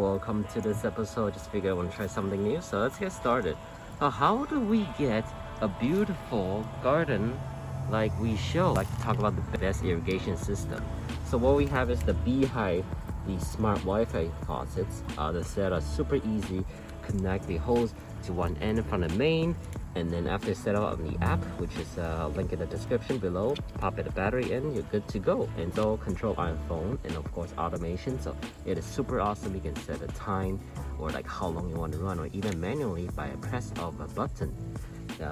welcome to this episode. Just figured I want to try something new, so let's get started. How do we get a beautiful garden like we show? I'd like to talk about the best irrigation system. So what we have is the BYVE, the smart Wi-Fi faucets. The setup is super easy. Connect the hose to one end from the main, and then after setup on the app, which is link in the description below, pop the battery in, you're good to go. And it's all controlled on your phone, and of course automation, so it is super awesome. You can set a time or like how long you want to run, or even manually by a press of a button.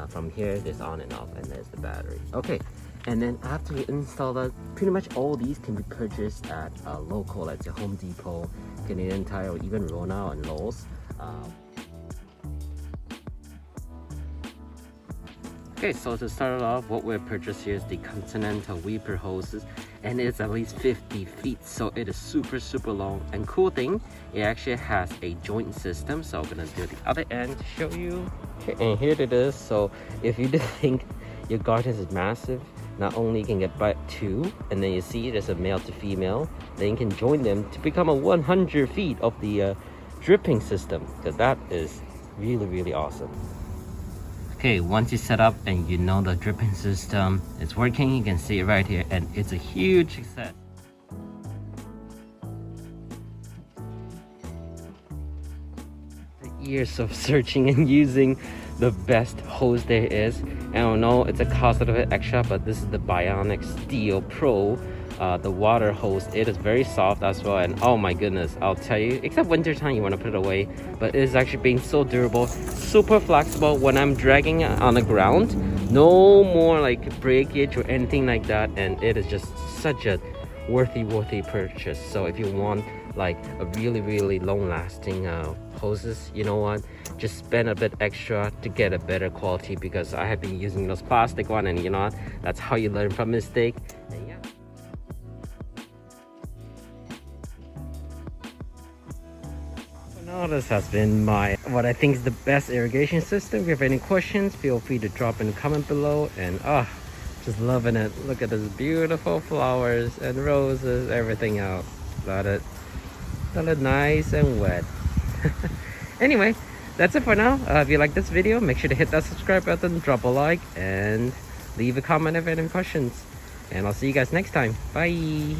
From here, there's on and off, and there's the battery. Okay, and then after you install that, pretty much all these can be purchased at local, like the Home Depot, Canadian Tire, or even Rona and Lowe's. Okay, so to start off, what we've purchased here is the CONTINENTAL Weeper hoses, and it's at least 50 feet, so it is super long. And cool thing, it actually has a joint system, so I'm gonna do the other end to show you. Okay, and here it is. So if you think your garden is massive, not only you can get by 2, and then you see there's a male to female, then you can join them to become a 100 feet of the dripping system, because that is really awesome. Okay, once you set up and you know the dripping system is working, you can see it right here, and it's a huge success. Years of searching and using the best hose there is. I don't know, it's a cost a little bit extra, but this is the Bionic Steel Pro. The water hose, it is very soft as well, and oh my goodness, I'll tell you, except winter time you want to put it away, but it is actually being so durable, super flexible. When I'm dragging it on the ground, no more like breakage or anything like that, and it is just such a worthy purchase. So if you want like a really long lasting hoses, you know what, just spend a bit extra to get a better quality, because I have been using those plastic one, and you know what, that's how you learn from mistake. And yeah. Now this has been what I think is the best irrigation system. If you have any questions, feel free to drop in the comment below. And just loving it. Look at those beautiful flowers and roses, everything else. Got it nice and wet. Anyway, that's it for now. If you like this video, make sure to hit that subscribe button, drop a like, and leave a comment if you have any questions. And I'll see you guys next time. Bye.